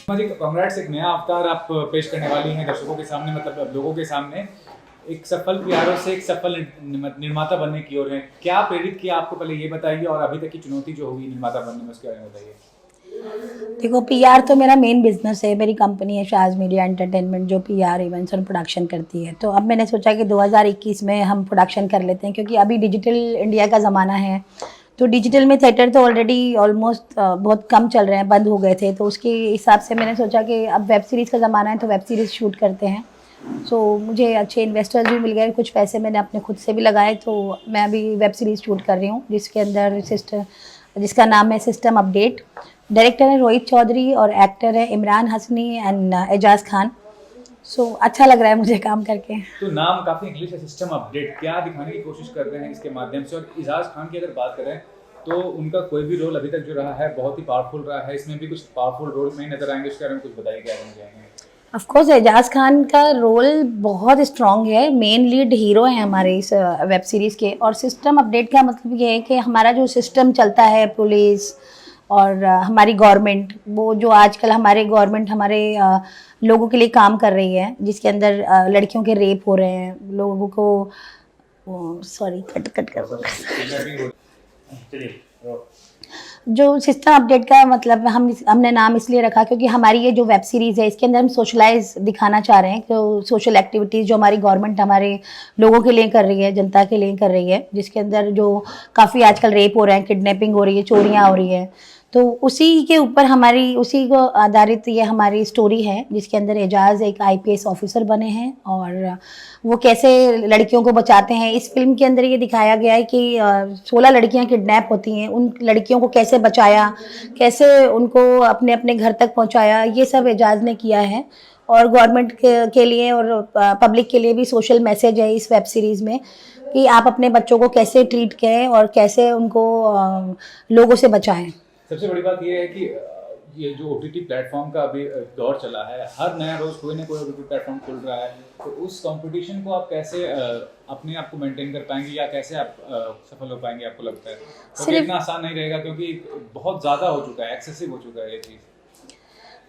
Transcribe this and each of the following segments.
जी congrats, एक नया अवतार आप पेश करने वाली हैं दर्शकों के सामने, मतलब लोगों के सामने। एक सफल पीआरओ से एक सफल निर्माता बनने की ओर है। क्या प्रेरित किया आपको, पहले ये बताइए, और अभी तक की चुनौती जो होगी निर्माता बनने में उसके बारे में बताइए। देखो, पीआर तो मेरा मेन बिजनेस है। मेरी कंपनी है शाज मीडिया एंटरटेनमेंट जो पीआर इवेंट्स और प्रोडक्शन करती है। तो अब मैंने सोचा कि 2021 में हम प्रोडक्शन कर लेते हैं, क्योंकि अभी डिजिटल इंडिया का ज़माना है। तो डिजिटल में थिएटर तो ऑलरेडी ऑलमोस्ट बहुत कम चल रहे हैं, बंद हो गए थे। तो उसके हिसाब से मैंने सोचा कि अब वेब सीरीज़ का ज़माना है, तो वेब सीरीज़ शूट करते हैं। मुझे अच्छे इन्वेस्टर्स भी मिल गए, कुछ पैसे मैंने अपने खुद से भी लगाए। तो मैं अभी वेब सीरीज़ शूट कर रही हूँ, जिसके अंदर जिसका नाम है सिस्टम अपडेट। डायरेक्टर है रोहित चौधरी और एक्टर है इमरान हसनी एंड एजाज खान। अच्छा लग रहा है मुझे काम करके। तो नाम काफी इंग्लिश है, सिस्टम अपडेट। क्या दिखाने की कोशिश कर रहे हैं इसके माध्यम से? और एजाज खान की अगर बात करें तो उनका कोई भी रोल अभी तक जो रहा है बहुत ही पावरफुल रहा है। इसमें भी कुछ पावरफुल रोल में नजर आएंगे, उसके बारे में कुछ बताइए, क्या करना चाहेंगे? ऑफ कोर्स एजाज खान का रोल बहुत स्ट्रॉन्ग है, मेन लीड हीरो है हमारे इस वेब सीरीज़ के। और सिस्टम अपडेट का मतलब ये है कि हमारा जो सिस्टम चलता है, पुलिस और हमारी गवर्नमेंट, वो जो आजकल हमारे गवर्नमेंट हमारे लोगों के लिए काम कर रही है, जिसके अंदर लड़कियों के रेप हो रहे हैं, लोगों को सॉरी कट कट कर जो सिस्टम अपडेट का मतलब हमने नाम इसलिए रखा क्योंकि हमारी ये जो वेब सीरीज़ है, इसके अंदर हम सोशलाइज दिखाना चाह रहे हैं कि सोशल एक्टिविटीज़ जो हमारी गवर्नमेंट हमारे लोगों के लिए कर रही है, जनता के लिए कर रही है, जिसके अंदर जो काफ़ी आजकल रेप हो रहे हैं, किडनैपिंग हो रही है, चोरियाँ हो रही है। तो उसी के ऊपर उसी को आधारित ये हमारी स्टोरी है, जिसके अंदर एजाज एक आईपीएस ऑफिसर बने हैं और वो कैसे लड़कियों को बचाते हैं। इस फिल्म के अंदर ये दिखाया गया है कि 16 लड़कियां किडनैप होती हैं, उन लड़कियों को कैसे बचाया, कैसे उनको अपने अपने घर तक पहुंचाया, ये सब एजाज ने किया है। और गवर्नमेंट के लिए और पब्लिक के लिए भी सोशल मैसेज है इस वेब सीरीज़ में कि आप अपने बच्चों को कैसे ट्रीट करें और कैसे उनको लोगों से बचाएं। सबसे बड़ी बात यह है कि ये जो ओटीटी प्लेटफॉर्म का अभी दौर चला है, हर नया रोज कोई ना कोई ओटीटी प्लेटफॉर्म खुल रहा है। तो उस कंपटीशन को आप कैसे अपने आप को मेंटेन कर पाएंगे, या कैसे आप सफल हो पाएंगे, आपको लगता है? क्योंकि इतना आसान नहीं रहेगा, क्योंकि बहुत ज़्यादा हो चुका है, एक्सेसिव हो चुका है ये चीज़।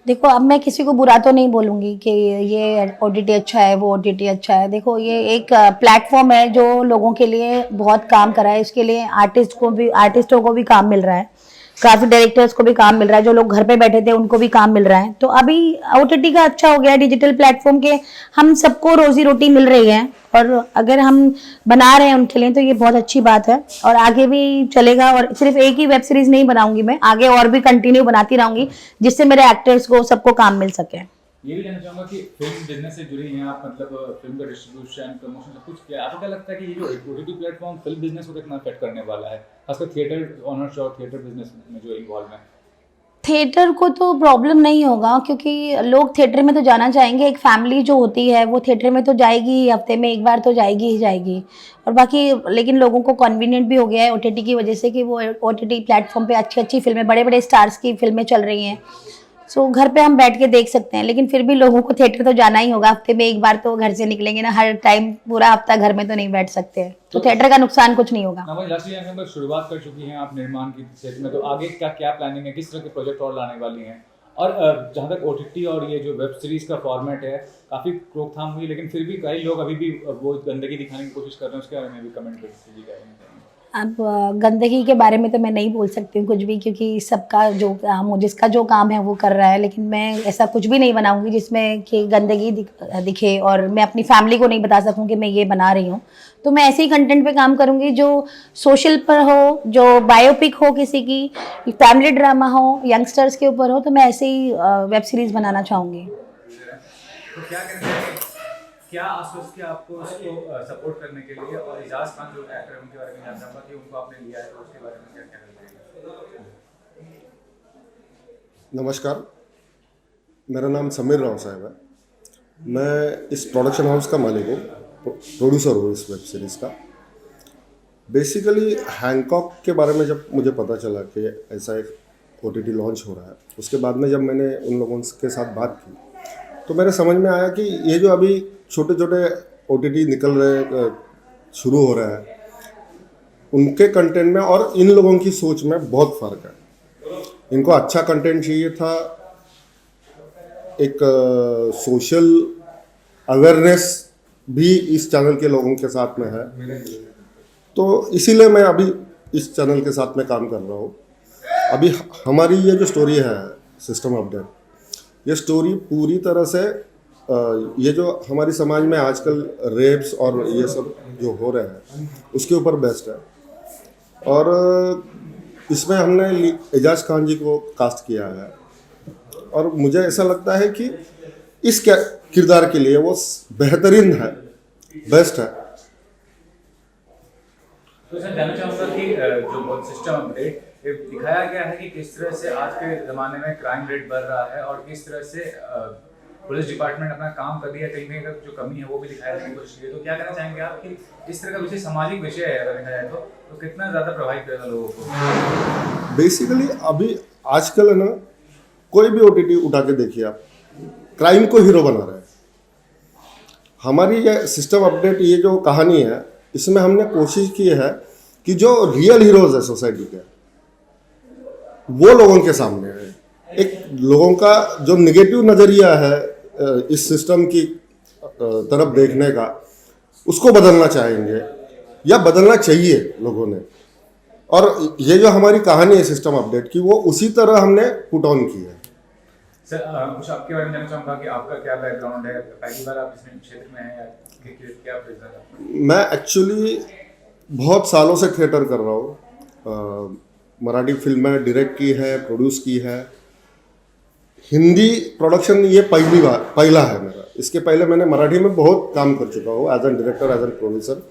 देखो, अब मैं किसी को बुरा तो नहीं बोलूँगी कि ये ओटीटी अच्छा है, वो ओटीटी अच्छा है। देखो, ये एक प्लेटफॉर्म है जो लोगों के लिए बहुत काम कर रहा है। इसके लिए आर्टिस्टों को भी काम मिल रहा है, काफ़ी डायरेक्टर्स को भी काम मिल रहा है, जो लोग घर पे बैठे थे उनको भी काम मिल रहा है। तो अभी ओटीटी का अच्छा हो गया है, डिजिटल प्लेटफॉर्म के हम सबको रोजी रोटी मिल रही है। और अगर हम बना रहे हैं उनके लिए तो ये बहुत अच्छी बात है, और आगे भी चलेगा। और सिर्फ एक ही वेब सीरीज नहीं बनाऊंगी मैं, आगे और भी कंटिन्यू बनाती रहूंगी, जिससे मेरे एक्टर्स को सबको काम मिल सके। ये भी जानना चाहूंगा कि फिल्म बिजनेस से जुड़ी हैं आप, मतलब फिल्म का डिस्ट्रीब्यूशन, प्रमोशन, सब कुछ किया। आपको क्या लगता है कि ये जो ओटीटी प्लेटफॉर्म फिल्म बिजनेस को कितना अफेक्ट करने वाला है, खासकर थिएटर ऑनर्स और थिएटर बिजनेस में जो इन्वॉल्व है? थिएटर को तो प्रॉब्लम नहीं होगा, क्योंकि लोग थिएटर में तो जाना चाहेंगे। एक फैमिली जो होती है वो थिएटर में तो जाएगी ही, हफ्ते में एक बार तो जाएगी ही जाएगी। और बाकी लेकिन लोगों को कन्वीनियंट भी हो गया है ओटीटी की वजह से कि वो ओटीटी प्लेटफॉर्म पे अच्छी अच्छी फिल्में, बड़े बड़े स्टार्स की फिल्में चल रही हैं। घर पे हम बैठ के देख सकते हैं, लेकिन फिर भी लोगों को थिएटर तो जाना ही होगा। हफ्ते में एक बार तो घर से निकलेंगे ना, हर टाइम पूरा हफ्ता घर में तो नहीं बैठ सकते। तो थिएटर का नुकसान कुछ नहीं होगा। लास्ट शुरुआत कर चुकी हैं आप निर्माण की क्षेत्र में, तो आगे का क्या प्लानिंग है, किस तरह के प्रोजेक्ट और लाने वाली हैं? और जहाँ तक ओटीटी और ये जो वेब सीरीज का फॉर्मेट है, काफी रोकथाम हुई, लेकिन फिर भी कई लोग अभी भी वो गंदगी दिखाने की कोशिश कर रहे हैं, उसके बारे में भी कमेंट कर दीजिए। अब गंदगी के बारे में तो मैं नहीं बोल सकती हूँ कुछ भी, क्योंकि सबका जो काम हो, जिसका जो काम है वो कर रहा है। लेकिन मैं ऐसा कुछ भी नहीं बनाऊंगी जिसमें कि गंदगी दिखे, और मैं अपनी फैमिली को नहीं बता सकूँ कि मैं ये बना रही हूँ। तो मैं ऐसे ही कंटेंट पे काम करूँगी जो सोशल पर हो, जो बायोपिक हो, किसी की फैमिली ड्रामा हो, यंगस्टर्स के ऊपर हो। तो मैं ऐसे ही वेब सीरीज़ बनाना चाहूँगी। तो क्या आश्वस्त किया आपको उसको सपोर्ट करने के लिए? और एजाज खान जो एक्टर है उनके बारे में जानना चाहूंगा कि उनको आपने लिया है, तो उसके बारे में क्या क्या करेंगे? नमस्कार, मेरा नाम समीर राव साहब है। मैं इस प्रोडक्शन हाउस का मालिक हूँ, प्रोड्यूसर हूँ इस वेब सीरीज़ का। बेसिकली हैंकॉक के बारे में जब मुझे पता चला कि ऐसा एक ओटीटी लॉन्च हो रहा है, उसके बाद में जब मैंने उन लोगों के साथ बात की तो मेरे समझ में आया कि ये जो अभी छोटे छोटे ओटीटी निकल रहे, शुरू हो रहा है, उनके कंटेंट में और इन लोगों की सोच में बहुत फ़र्क है। इनको अच्छा कंटेंट चाहिए था, एक सोशल अवेयरनेस भी इस चैनल के लोगों के साथ में है, तो इसीलिए मैं अभी इस चैनल के साथ में काम कर रहा हूँ। अभी हमारी ये जो स्टोरी है सिस्टम अपडेट, ये स्टोरी पूरी तरह से ये जो हमारी समाज में आजकल रेप्स और ये सब जो हो रहे हैं उसके ऊपर बेस्ड है। और इसमें हमने एजाज खान जी को कास्ट किया है और मुझे ऐसा लगता है कि इस किरदार के लिए वो बेहतरीन है, बेस्ट है। तो सर जानना चाहूँगा कि जो सिस्टम अपडेट दिखाया गया है कि किस तरह से आज के ज़माने में क्राइम रेट बढ़ रहा है और किस तरह से पुलिस डिपार्टमेंट अपना काम कर रही है, कहीं ना जो कमी है वो भी दिखाने की कोशिश की है। तो क्या कहना चाहेंगे आप कि इस तरह का विषय सामाजिक विषय है अगर देखा जाए तो कितना ज़्यादा प्रभावित करेगा लोगों को? बेसिकली अभी आजकल है ना, कोई भी OTT उठा के देखिए आप, क्राइम को हीरो बना रहे हैं। हमारी ये सिस्टम अपडेट, ये जो कहानी है, इसमें हमने कोशिश की है कि जो रियल हीरोज है सोसाइटी के, वो लोगों के सामने है। एक लोगों का जो नेगेटिव नज़रिया है इस सिस्टम की तरफ देखने का, उसको बदलना चाहेंगे या बदलना चाहिए लोगों ने। और ये जो हमारी कहानी है सिस्टम अपडेट की, वो उसी तरह हमने पुट ऑन की है। सर कुछ आपके बारे में जानना चाहूँगा कि आपका क्या बैकग्राउंड है, पहली बार आप इस क्षेत्र में हैं या क्या प्रेजेंट है? मैं एक्चुअली बहुत सालों से थिएटर कर रहा हूँ। मराठी फिल्में डायरेक्ट की है, प्रोड्यूस की है। हिंदी प्रोडक्शन ये पहला है मेरा। इसके पहले मैंने मराठी में बहुत काम कर चुका हूँ as an director, as an producer.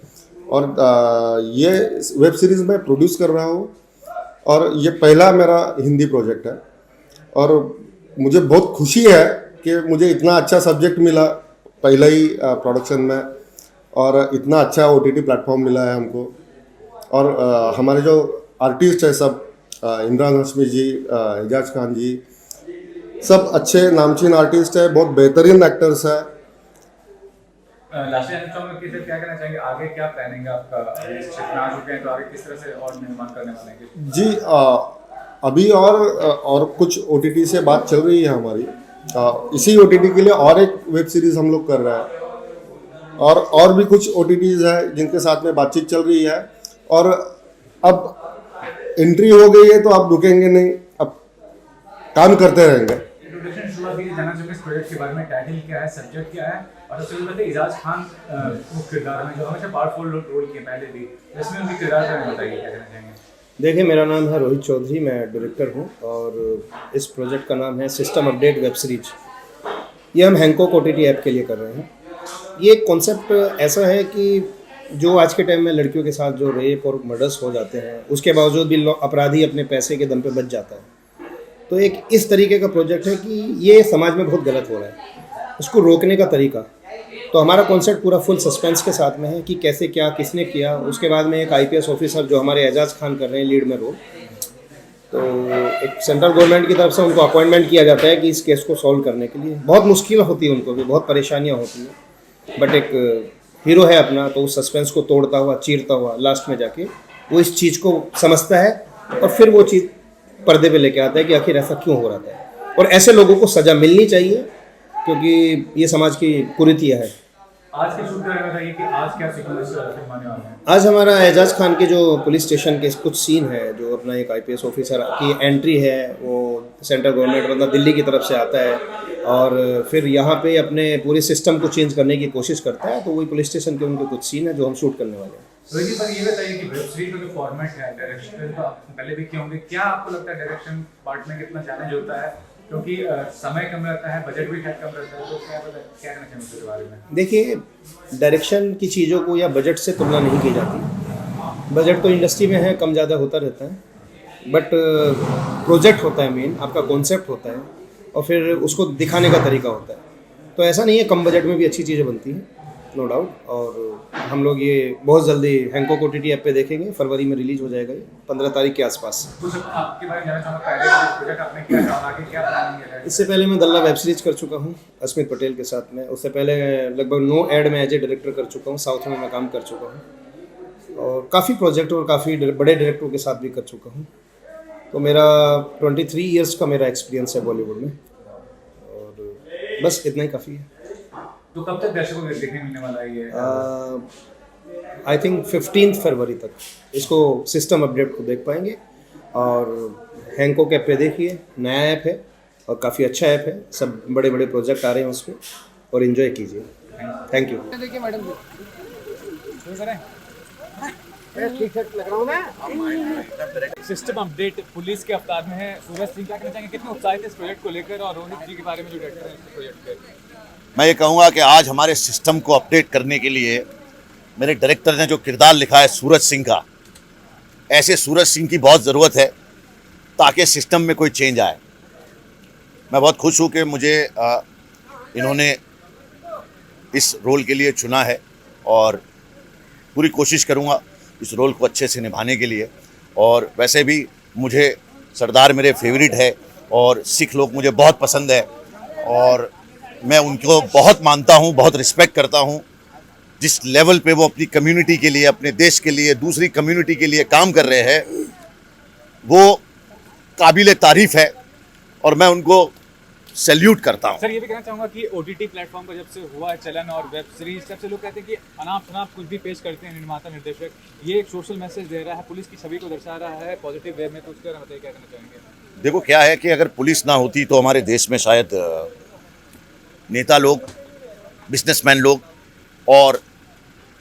और ये वेब सीरीज़ मैं प्रोड्यूस कर रहा हूँ और ये पहला मेरा हिंदी प्रोजेक्ट है। और मुझे बहुत खुशी है कि मुझे इतना अच्छा सब्जेक्ट मिला पहला ही प्रोडक्शन में, और इतना अच्छा OTT प्लेटफॉर्म मिला है हमको। और हमारे जो आर्टिस्ट है सब, इमरान हाशमी जी, एजाज खान जी, सब अच्छे नामचीन आर्टिस्ट है, बहुत बेहतरीन एक्टर्स है। लास्ट जानना चाहूँगा कि सर क्या कहना चाहेंगे, आगे क्या प्लानिंग है आपका? इस क्षेत्र में आ चुके हैं तो आगे किस तरह से और निर्माण करने वाले हैं? जी अभी और कुछ OTT से बात चल रही है हमारी। इसी OTT के लिए और एक वेब सीरीज़ हम लोग कर रहे हैं, और भी कुछ OTTs है जिनके साथ में बातचीत चल रही है। और अब एंट्री हो गई है तो आप रुकेंगे नहीं, अब काम करते रहेंगे। इंट्रोडक्शन शुरुआत की जानना चाहूँगा इस प्रोजेक्ट के बारे में, टाइटल क्या है, सब्जेक्ट क्या है, और सबसे पहले एजाज खान मुख्य किरदार में जो हमेशा पावरफुल रोल किए पहले भी, इसमें उनके किरदार के बारे में बताइए, क्या कहना चाहेंगे? देखिए, मेरा नाम है रोहित चौधरी, मैं डायरेक्टर हूँ और इस प्रोजेक्ट का नाम है सिस्टम अपडेट वेब सीरीज। ये हम हैंकॉक OTT ऐप के लिए कर रहे हैं। ये कॉन्सेप्ट ऐसा है कि जो आज के टाइम में लड़कियों के साथ जो रेप और मर्डर्स हो जाते हैं, उसके बावजूद भी अपराधी अपने पैसे के दम पे बच जाता है। तो एक इस तरीके का प्रोजेक्ट है कि ये समाज में बहुत गलत हो रहा है, उसको रोकने का तरीका। तो हमारा कॉन्सेप्ट पूरा फुल सस्पेंस के साथ में है कि कैसे क्या, किसने किया। उसके बाद में एक IPS ऑफिसर जो हमारे एजाज खान कर रहे हैं लीड में रोल, तो एक सेंट्रल गवर्नमेंट की तरफ से उनको अपॉइंटमेंट किया जाता है कि इस केस को सॉल्व करने के लिए। बहुत मुश्किल होती है उनको भी, बहुत परेशानियाँ होती हैं, बट एक हीरो है अपना, तो उस सस्पेंस को तोड़ता हुआ, चीरता हुआ लास्ट में जाके वो इस चीज़ को समझता है और फिर वो चीज़ पर्दे पे लेके आता है कि आखिर ऐसा क्यों हो रहा था। और ऐसे लोगों को सज़ा मिलनी चाहिए क्योंकि ये समाज की कुरीतियाँ है। आज के शूट में बताइए कि आज क्या सीक्वेंस फिल्माने वाले हैं? आज हमारा एजाज खान के जो पुलिस स्टेशन के कुछ सीन है, जो अपना एक IPS ऑफिसर की एंट्री है, वो सेंट्रल गवर्नमेंट मतलब दिल्ली की तरफ से आता है और फिर यहाँ पे अपने पूरे सिस्टम को चेंज करने की कोशिश करता है। तो वही पुलिस स्टेशन के उनके कुछ सीन है जो हम शूट करने वाले हैं। रोहित जी, पर ये बताइए कि वेब सीरीज का जो फॉर्मेट है, डायरेक्शन तो आप पहले भी किए होंगे, क्या आपको लगता है डायरेक्शन पार्ट में कितना चैलेंज होता है? क्योंकि समय कम रहता है, बजट भी कम रहता है, तो क्या कहना चाहिए उसके बारे में? देखिए, डायरेक्शन की चीज़ों को या बजट से तुलना नहीं की जाती। बजट तो इंडस्ट्री में है, कम ज़्यादा होता रहता है, बट प्रोजेक्ट होता है मेन, आपका कॉन्सेप्ट होता है और फिर उसको दिखाने का तरीका होता है। तो ऐसा नहीं है, कम बजट में भी अच्छी चीज़ें बनती हैं, नो डाउट। और हम लोग ये बहुत जल्दी हैंकॉक OTT ऐप पे देखेंगे, फरवरी में रिलीज हो जाएगा ये 15 तारीख के आसपास। कुछ आपके बारे में जानना चाहूँगा, पहले प्रोजेक्ट आपने किया था, आगे क्या प्लानिंग है? इससे पहले मैं दल्ला वेब सीरीज कर चुका हूँ अस्मित पटेल के साथ में। उससे पहले लगभग 9 ऐड में एज ए डायरेक्टर कर चुका हूँ, साउथ में मैं काम कर चुका हूँ और काफ़ी प्रोजेक्ट और काफ़ी बड़े डायरेक्टरों के साथ भी कर चुका हूँ। तो मेरा 23 ईयर्स का मेरा एक्सपीरियंस है बॉलीवुड में और बस इतना ही काफ़ी है। तो कब तक दर्शकों को देखने मिलने वाला है ये? आई थिंक 15 फरवरी तक इसको सिस्टम अपडेट को देख पाएंगे। और हैंकॉक ऐप पे देखिए, नया ऐप है और काफ़ी अच्छा ऐप है, सब बड़े बड़े प्रोजेक्ट आ रहे हैं उस पर, और इन्जॉय कीजिए। Thank you. देखिए मैडम जी शुरू करें। सिस्टम अपडेट पुलिस के अवतार में है सूरज सिंह, क्या कहना चाहेंगे, कितने उत्साहित इस प्रोजेक्ट को लेकर, और रोहित जी के बारे में जो डायरेक्टर है इस प्रोजेक्ट के? मैं ये कहूँगा कि आज हमारे सिस्टम को अपडेट करने के लिए मेरे डायरेक्टर ने जो किरदार लिखा है सूरज सिंह का, ऐसे सूरज सिंह की बहुत ज़रूरत है ताकि सिस्टम में कोई चेंज आए। मैं बहुत खुश हूँ कि मुझे इन्होंने इस रोल के लिए चुना है और पूरी कोशिश करूँगा इस रोल को अच्छे से निभाने के लिए। और वैसे भी मुझे सरदार मेरे फेवरेट है और सिख लोग मुझे बहुत पसंद है और मैं उनको बहुत मानता हूँ, बहुत रिस्पेक्ट करता हूँ। जिस लेवल पे वो अपनी कम्युनिटी के लिए, अपने देश के लिए, दूसरी कम्युनिटी के लिए काम कर रहे हैं, वो काबिल तारीफ़ है और मैं उनको सैल्यूट करता हूँ। सर ये भी कहना चाहूँगा कि OTT प्लेटफॉर्म का जब से हुआ है चलन और वेब सीरीज, सबसे लोग कहते हैं कि अनाप शनाप कुछ भी पेश करते हैं निर्माता निर्देशक, ये एक सोशल मैसेज दे रहा है, पुलिस की छवि को दर्शा रहा है पॉजिटिव वे में, तो उसके बारे में बताइए क्या कहना चाहेंगे? देखो क्या है कि अगर पुलिस ना होती तो हमारे देश में शायद नेता लोग, बिजनेसमैन लोग और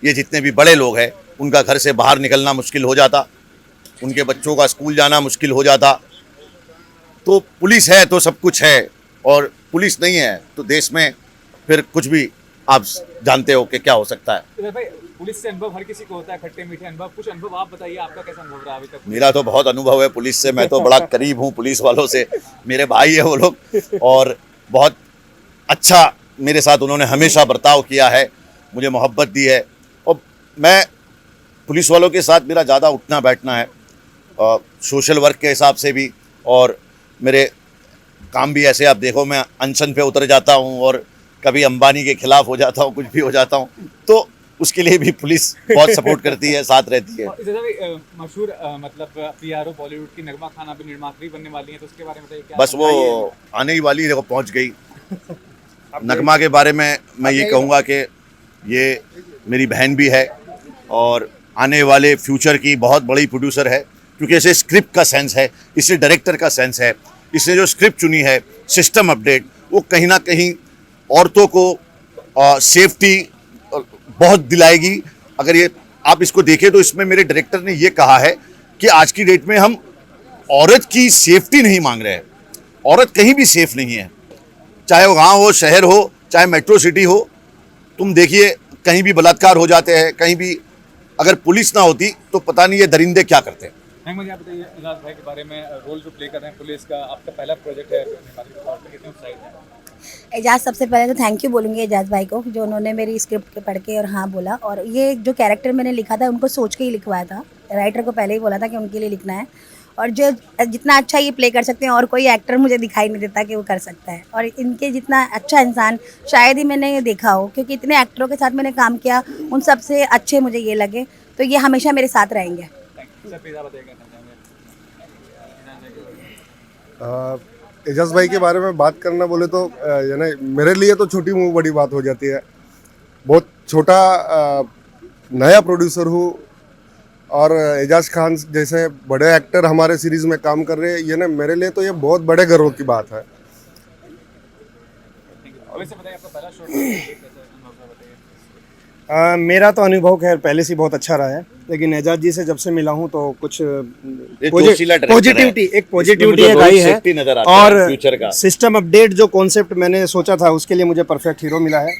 ये जितने भी बड़े लोग हैं उनका घर से बाहर निकलना मुश्किल हो जाता, उनके बच्चों का स्कूल जाना मुश्किल हो जाता। तो पुलिस है तो सब कुछ है, और पुलिस नहीं है तो देश में फिर कुछ भी आप जानते हो कि क्या हो सकता है। तो भाई पुलिस से अनुभव हर किसी को होता है, खट्टे मीठे अनुभव, कुछ अनुभव आप बताइए, आपका कैसा अनुभव रहा अभी तक? मेरा तो बहुत अनुभव है पुलिस से, मैं तो बड़ा करीब हूँ पुलिस वालों से, मेरे भाई है वो लोग, और बहुत अच्छा मेरे साथ उन्होंने हमेशा बर्ताव किया है, मुझे मोहब्बत दी है। और मैं पुलिस वालों के साथ मेरा ज़्यादा उठना बैठना है सोशल वर्क के हिसाब से भी, और मेरे काम भी ऐसे, आप देखो मैं अनशन पे उतर जाता हूँ और कभी अंबानी के खिलाफ हो जाता हूँ, कुछ भी हो जाता हूँ, तो उसके लिए भी पुलिस बहुत सपोर्ट करती है, साथ रहती है। मशहूर मतलब PRO बॉलीवुड की नगमा खान अभी निर्मात्री बनने वाली है, तो उसके बारे में बताइए क्या? बस वो आने ही वाली, देखो पहुँच गई। नगमा के बारे में मैं ये कहूँगा कि ये मेरी बहन भी है और आने वाले फ्यूचर की बहुत बड़ी प्रोड्यूसर है, क्योंकि इसे स्क्रिप्ट का सेंस है, इसे डायरेक्टर का सेंस है। इसने जो स्क्रिप्ट चुनी है सिस्टम अपडेट, वो कहीं ना कहीं औरतों को सेफ्टी बहुत दिलाएगी। अगर ये आप इसको देखें तो इसमें मेरे डायरेक्टर ने ये कहा है कि आज की डेट में हम औरत की सेफ्टी नहीं मांग रहे हैं, औरत कहीं भी सेफ नहीं है, चाहे वो गाँव हो, शहर हो, चाहे मेट्रो सिटी हो। तुम देखिए कहीं भी बलात्कार हो जाते हैं, कहीं भी अगर पुलिस ना होती तो पता नहीं ये दरिंदे क्या करते हैं। मुझे आप बताइए एजाज भाई के बारे में, रोल जो प्ले कर रहे हैं पुलिस का, आपका पहला प्रोजेक्ट है निर्माता के तौर पे, कितने उत्साहित हैं? एजाज, सबसे पहले तो थैंक यू बोलूँगी एजाज भाई को, जो उन्होंने मेरी स्क्रिप्ट के पढ़ के और हाँ बोला। और ये जो कैरेक्टर मैंने लिखा था उनको सोच के ही लिखवाया था, राइटर को पहले ही बोला था कि उनके लिए लिखना है, और जो जितना अच्छा ये प्ले कर सकते हैं और कोई एक्टर मुझे दिखाई नहीं देता कि वो कर सकता है, और इनके जितना अच्छा इंसान शायद ही मैंने ये देखा हो, क्योंकि इतने एक्टरों के साथ मैंने काम किया, उन सबसे अच्छे मुझे ये लगे, तो ये हमेशा मेरे साथ रहेंगे। एजाज भाई के बारे में बात करना बोले तो यानी मेरे लिए तो छोटी मुँह बड़ी बात हो जाती है। बहुत छोटा नया प्रोड्यूसर हूँ और एजाज खान जैसे बड़े एक्टर हमारे सीरीज़ में काम कर रहे हैं, ये ना मेरे लिए तो ये बहुत बड़े गर्व की बात है। मेरा तो अनुभव खैर पहले से बहुत अच्छा रहा है, लेकिन एजाज जी से जब से मिला हूँ तो कुछ पॉजिटिविटी एक आई है, और सिस्टम अपडेट जो कॉन्सेप्ट मैंने सोचा था उसके लिए मुझे परफेक्ट हीरो मिला है।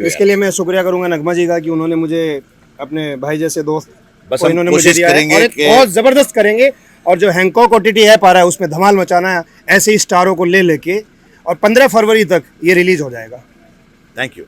इसके लिए मैं शुक्रिया करूंगा नगमा जी का कि उन्होंने मुझे अपने भाई जैसे दोस्त को इन्होंने मुझे दिया है, और बहुत ज़बरदस्त करेंगे। और जो हैंकॉक OTT ऐप आ रहा है उसमें धमाल मचाना है, ऐसे ही स्टारों को ले लेके, और 15 फरवरी तक ये रिलीज हो जाएगा। Thank you.